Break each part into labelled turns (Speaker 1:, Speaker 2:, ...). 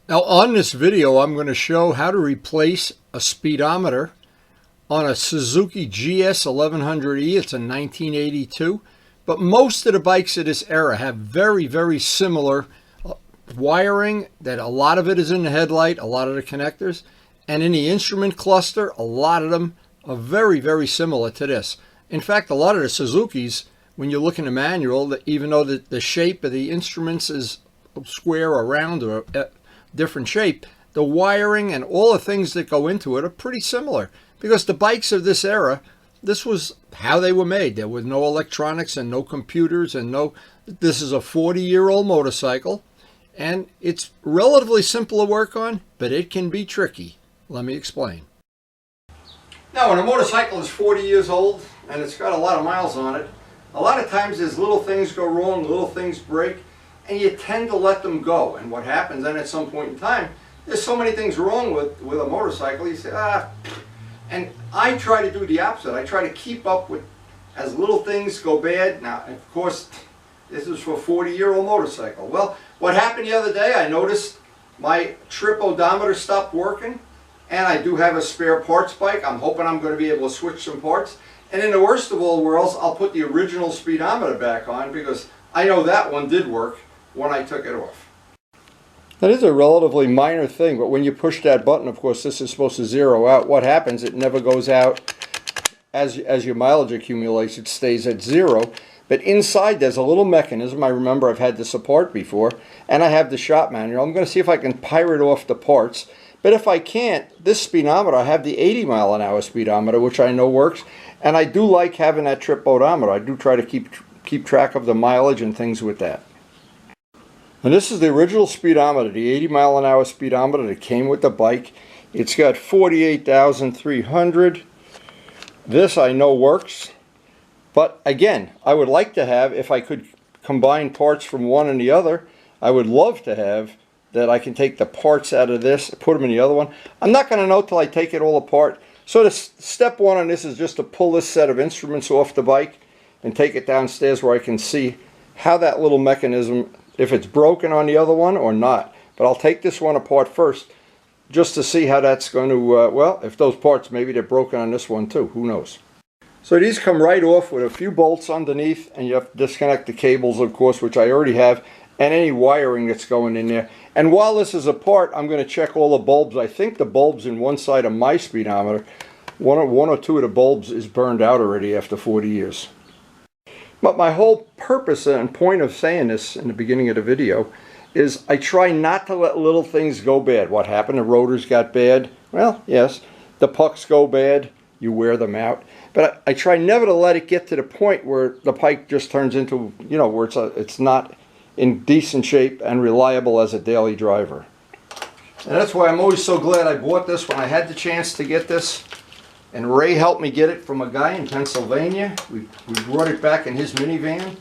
Speaker 1: Now on this video I'm going to show how to replace a speedometer on a Suzuki GS1100E. It's a 1982, but most of the bikes of this era have very similar wiring. That a lot of it is in the headlight, a lot of the connectors, and in the instrument cluster a lot of them are very similar to this. In fact, a lot of the Suzukis, when you look in the manual, even though the shape of the instruments is square or round or different shape, the wiring and all the things that go into it are pretty similar, because the bikes of this era, this was how they were made. There was no electronics and no computers and this is a 40-year-old motorcycle, and it's relatively simple to work on, but it can be tricky. Let me explain. Now, when a motorcycle is 40 years old and it's got a lot of miles on it, a lot of times there's little things go wrong, little things break, and you tend to let them go. And what happens then at some point in time, there's so many things wrong with a motorcycle, you say, and I try to do the opposite. I try to keep up with as little things go bad. Now, of course, this is for a 40-year-old motorcycle. Well, what happened the other day, I noticed my trip odometer stopped working, and I do have a spare parts bike. I'm hoping I'm going to be able to switch some parts. And in the worst of all worlds, I'll put the original speedometer back on, because I know that one did work when I took it off. That is a relatively minor thing, but when you push that button, of course, this is supposed to zero out. What happens, it never goes out. As your mileage accumulates, it stays at zero. But inside there's a little mechanism. I remember I've had this apart before, and I have the shop manual. I'm going to see if I can pirate off the parts. But if I can't, this speedometer, I have the 80-mile-an-hour speedometer, which I know works. And I do like having that trip odometer. I do try to keep track of the mileage and things with that. And this is the original speedometer, the 80-mile-an-hour speedometer that came with the bike. It's got 48,300. This I know works. But again, I would like to have, if I could combine parts from one and the other, I would love to have that I can take the parts out of this, put them in the other one. I'm not going to know till I take it all apart. So the step one on this is just to pull this set of instruments off the bike and take it downstairs where I can see how that little mechanism, if it's broken on the other one or not. But I'll take this one apart first just to see how that's going to, well, if those parts, maybe they're broken on this one too, who knows. So these come right off with a few bolts underneath, and you have to disconnect the cables, of course, which I already have, and any wiring that's going in there. And while this is apart, I'm going to check all the bulbs. I think the bulbs in one side of my speedometer, one or two of the bulbs is burned out already after 40 years. But my whole purpose and point of saying this in the beginning of the video is I try not to let little things go bad. What happened? The rotors got bad. Well, yes. The pucks go bad. You wear them out. But I try never to let it get to the point where the bike just turns into, you know, where it's not in decent shape and reliable as a daily driver. And that's why I'm always so glad I bought this when I had the chance to get this. And Ray helped me get it from a guy in Pennsylvania. We brought it back in his minivan.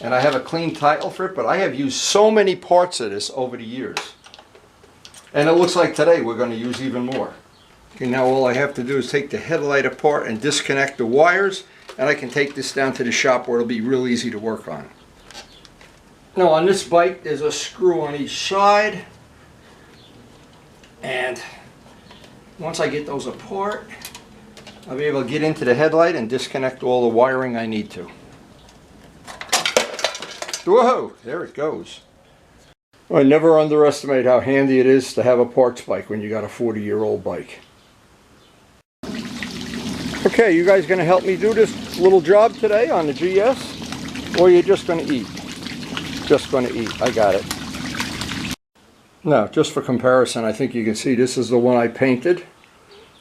Speaker 1: And I have a clean title for it, but I have used so many parts of this over the years. And it looks like today we're going to use even more. Okay, now all I have to do is take the headlight apart and disconnect the wires, and I can take this down to the shop where it'll be real easy to work on. Now on this bike there's a screw on each side, and once I get those apart, I'll be able to get into the headlight and disconnect all the wiring I need to. Whoa, there it goes. I never underestimate how handy it is to have a parts bike when you got a 40-year-old bike. Okay, you guys going to help me do this little job today on the GS? Or are you just going to eat? Just going to eat. I got it. Now, just for comparison, I think you can see this is the one I painted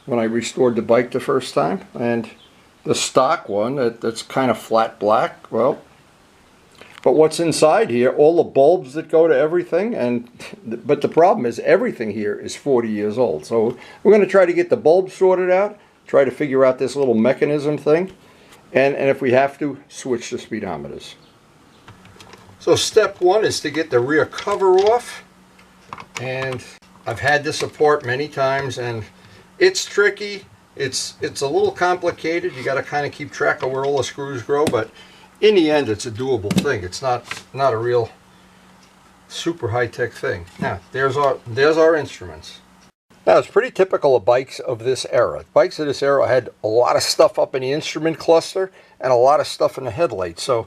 Speaker 1: when I restored the bike the first time. And the stock one, that's kind of flat black, well, but what's inside here, all the bulbs that go to everything, but the problem is everything here is 40 years old. So we're going to try to get the bulbs sorted out, try to figure out this little mechanism thing, and if we have to, switch the speedometers. So step one is to get the rear cover off, and I've had this apart many times, and it's tricky. It's a little complicated. You got to kind of keep track of where all the screws go, but in the end, it's a doable thing. It's not a real super high-tech thing. Now, there's our instruments. Now, it's pretty typical of bikes of this era. Bikes of this era had a lot of stuff up in the instrument cluster and a lot of stuff in the headlight. So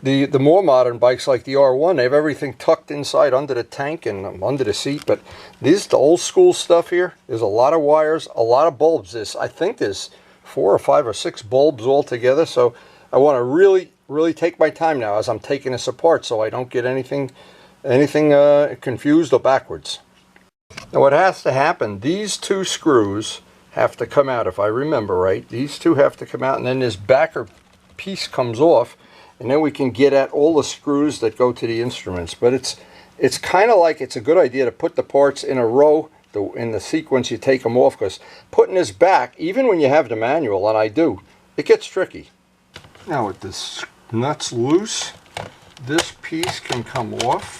Speaker 1: the more modern bikes like the R1, they have everything tucked inside under the tank and under the seat. But the old school stuff here, there's a lot of wires, a lot of bulbs. I think there's 4 or 5 or 6 bulbs all together. So I want to really take my time now as I'm taking this apart so I don't get anything confused or backwards. Now what has to happen, these 2 screws have to come out, if I remember right. These 2 have to come out, and then this backer piece comes off, and then we can get at all the screws that go to the instruments. But it's kind of like it's a good idea to put the parts in a row, in the sequence you take them off, because putting this back, even when you have the manual, and I do, it gets tricky. Now with this nuts loose, this piece can come off.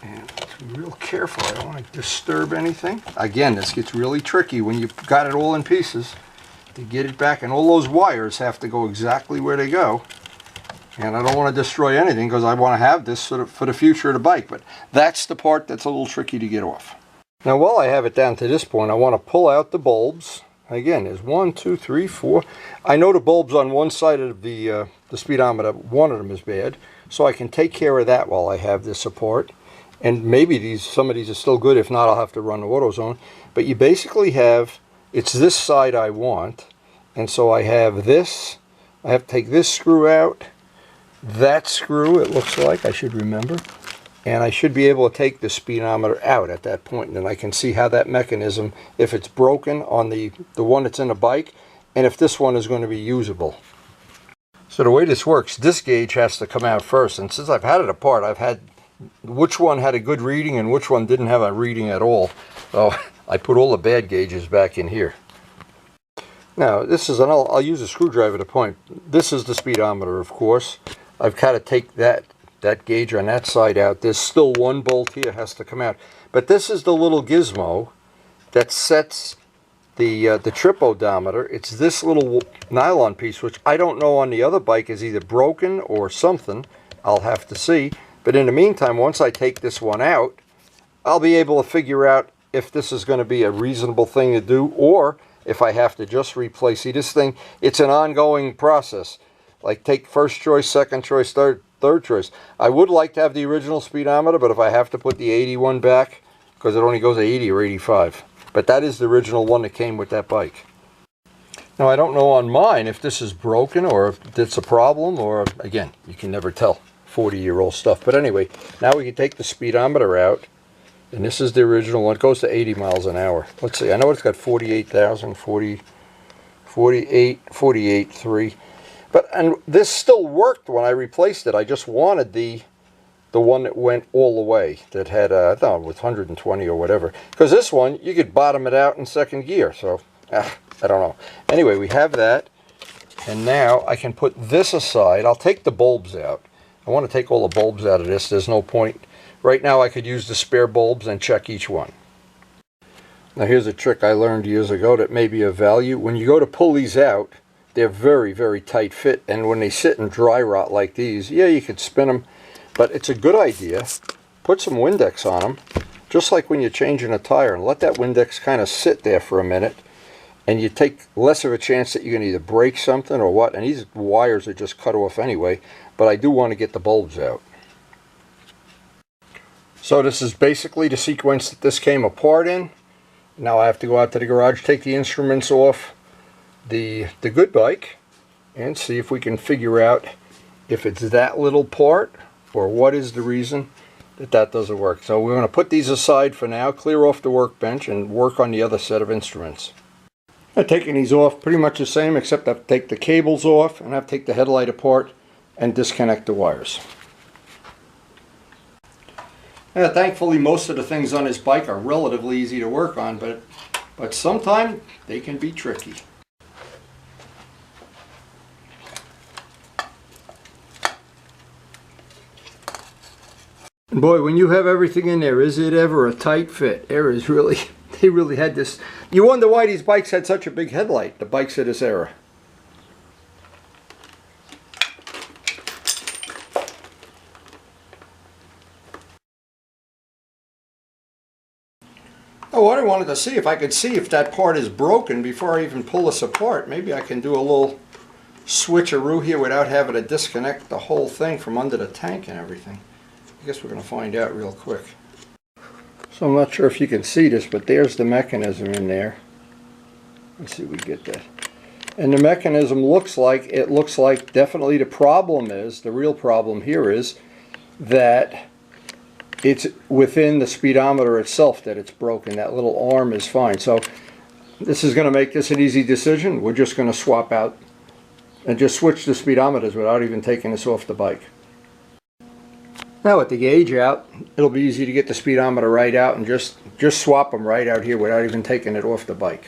Speaker 1: And be real careful, I don't want to disturb anything. Again, this gets really tricky when you've got it all in pieces to get it back, and all those wires have to go exactly where they go. And I don't want to destroy anything because I want to have this sort of for the future of the bike, but that's the part that's a little tricky to get off. Now while I have it down to this point, I want to pull out the bulbs. Again, there's 1, 2, 3, 4. I know the bulbs on one side of the speedometer, one of them is bad, so I can take care of that while I have this apart. And maybe some of these are still good. If not, I'll have to run the AutoZone. But you basically have, it's this side I want. And so I have this. I have to take this screw out. That screw, it looks like, I should remember. And I should be able to take the speedometer out at that point. And then I can see how that mechanism, if it's broken on the one that's in the bike, and if this one is going to be usable. So the way this works, this gauge has to come out first. And since I've had it apart, I've had which one had a good reading and which one didn't have a reading at all. So I put all the bad gauges back in here. Now this is, and I'll use a screwdriver to point. This is the speedometer, of course. I've got to take that gauge on that side out. There's still one bolt here has to come out. But this is the little gizmo that sets the trip odometer. It's this little nylon piece, which I don't know on the other bike is either broken or something. I'll have to see. But in the meantime, once I take this one out, I'll be able to figure out if this is going to be a reasonable thing to do, or if I have to just replace. See, this thing, it's an ongoing process. Like take first choice, second choice, third choice. I would like to have the original speedometer, but if I have to put the 81 back, because it only goes 80 or 85. But that is the original one that came with that bike. Now, I don't know on mine if this is broken or if it's a problem, or, again, you can never tell. 40-year-old stuff. But anyway, now we can take the speedometer out, and this is the original one. It goes to 80 miles an hour. Let's see, I know it's got 48,000, 48,3. And this still worked when I replaced it. I just wanted the one that went all the way, that had, I thought it was 120 or whatever. Because this one, you could bottom it out in second gear. So, I don't know. Anyway, we have that. And now I can put this aside. I'll take the bulbs out. I want to take all the bulbs out of this. There's no point. Right now I could use the spare bulbs and check each one. Now here's a trick I learned years ago that may be of value. When you go to pull these out, they're very, very tight fit. And when they sit in dry rot like these, yeah, you could spin them. But it's a good idea. Put some Windex on them, just like when you're changing a tire, and let that Windex kind of sit there for a minute. And you take less of a chance that you're going to either break something or what. And these wires are just cut off anyway. But I do want to get the bulbs out. So this is basically the sequence that this came apart in. Now I have to go out to the garage, take the instruments off the good bike, and see if we can figure out if it's that little part or what is the reason that doesn't work. So we're going to put these aside for now, clear off the workbench, and work on the other set of instruments. I'm taking these off pretty much the same, except I have to take the cables off and I have to take the headlight apart and disconnect the wires. Thankfully, most of the things on this bike are relatively easy to work on, but sometimes they can be tricky. And boy, when you have everything in there, is it ever a tight fit? There is really, they really had this. You wonder why these bikes had such a big headlight, the bikes of this era. Oh, what I wanted to see if I could see if that part is broken before I even pull this apart. Maybe I can do a little switcheroo here without having to disconnect the whole thing from under the tank and everything. I guess we're going to find out real quick. So I'm not sure if you can see this, but there's the mechanism in there. Let's see if we get that. And the mechanism looks like definitely the real problem here is that it's within the speedometer itself that it's broken. That little arm is fine. So this is going to make this an easy decision. We're just going to swap out and just switch the speedometers without even taking this off the bike. Now with the gauge out, it'll be easy to get the speedometer right out and just swap them right out here without even taking it off the bike.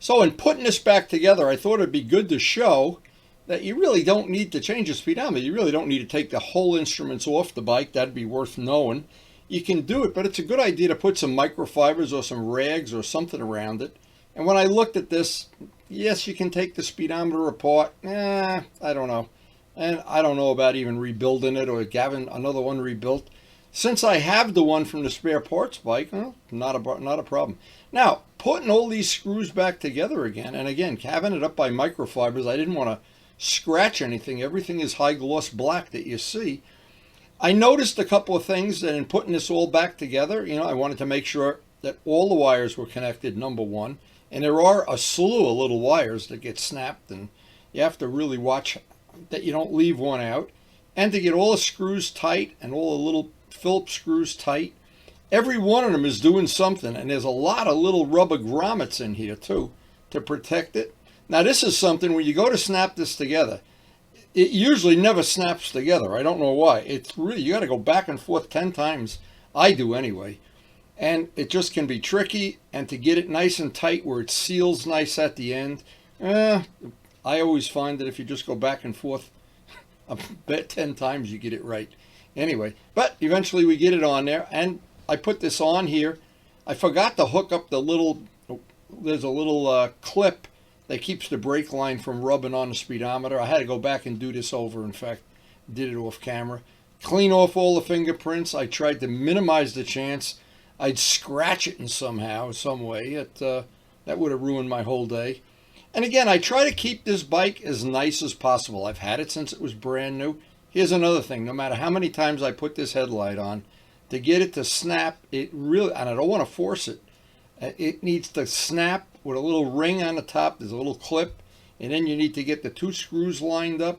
Speaker 1: So in putting this back together, I thought it'd be good to show that you really don't need to change the speedometer. You really don't need to take the whole instruments off the bike. That'd be worth knowing. You can do it, but it's a good idea to put some microfibers or some rags or something around it. And when I looked at this, yes, you can take the speedometer apart. I don't know. And I don't know about even rebuilding it or having another one rebuilt. Since I have the one from the spare parts bike, well, not a problem. Now, putting all these screws back together again, and again, having it up by microfibers, I didn't want to scratch anything. Everything is high gloss black that you see. I noticed a couple of things that in putting this all back together, I wanted to make sure that all the wires were connected, number one. And there are a slew of little wires that get snapped, and you have to really watch that you don't leave one out. And to get all the screws tight and all the little Phillips screws tight, every one of them is doing something, and there's a lot of little rubber grommets in here too to protect it. Now this is something when you go to snap this together, it usually never snaps together. I don't know why. It's really, you got to go back and forth 10 times. I do anyway. And it just can be tricky, and to get it nice and tight where it seals nice at the end, I always find that if you just go back and forth I bet 10 times you get it right. Anyway, but eventually we get it on there, and I put this on here. I forgot to hook up the little, there's a little clip that keeps the brake line from rubbing on the speedometer. I had to go back and do this over. In fact, did it off camera. Clean off all the fingerprints. I tried to minimize the chance I'd scratch it in somehow, some way. That would have ruined my whole day. And again, I try to keep this bike as nice as possible. I've had it since it was brand new. Here's another thing. No matter how many times I put this headlight on, to get it to snap, it really, and I don't want to force it, it needs to snap with a little ring on the top. There's a little clip, and then you need to get the 2 screws lined up.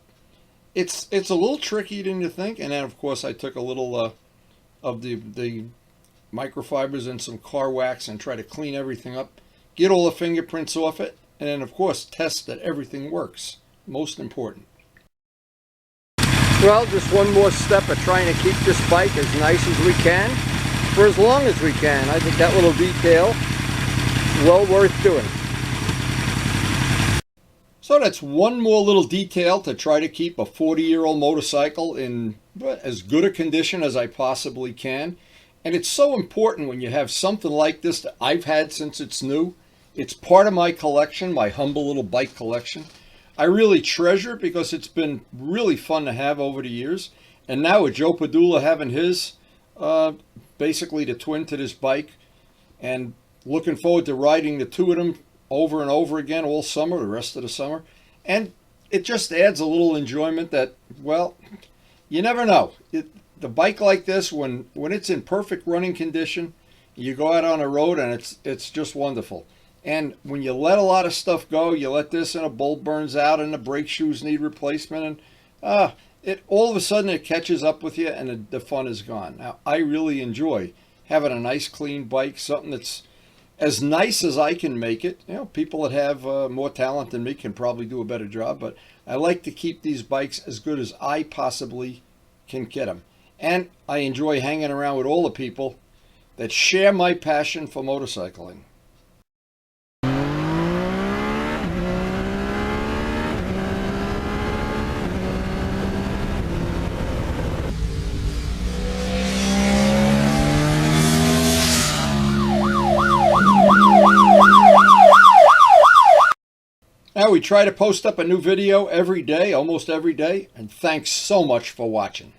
Speaker 1: It's a little tricky than you think. And then of course I took a little of the microfibers and some car wax and try to clean everything up, get all the fingerprints off it, and then of course test that everything works. Most important. Well, just one more step of trying to keep this bike as nice as we can for as long as we can. I think that little detail is well worth doing. So that's one more little detail to try to keep a 40-year-old motorcycle in as good a condition as I possibly can. And it's so important when you have something like this that I've had since it's new. It's part of my collection, my humble little bike collection. I really treasure it because it's been really fun to have over the years. And now with Joe Padula having his, basically the twin to this bike, and looking forward to riding the 2 of them over and over again all summer, the rest of the summer. And it just adds a little enjoyment that, well, you never know. The bike like this, when it's in perfect running condition, you go out on the road and it's just wonderful. And when you let a lot of stuff go, you let this and a bolt burns out and the brake shoes need replacement, and it all of a sudden it catches up with you and the fun is gone. Now, I really enjoy having a nice clean bike, something that's as nice as I can make it. People that have more talent than me can probably do a better job, but I like to keep these bikes as good as I possibly can get them. And I enjoy hanging around with all the people that share my passion for motorcycling. Now we try to post up a new video every day, almost every day, and thanks so much for watching.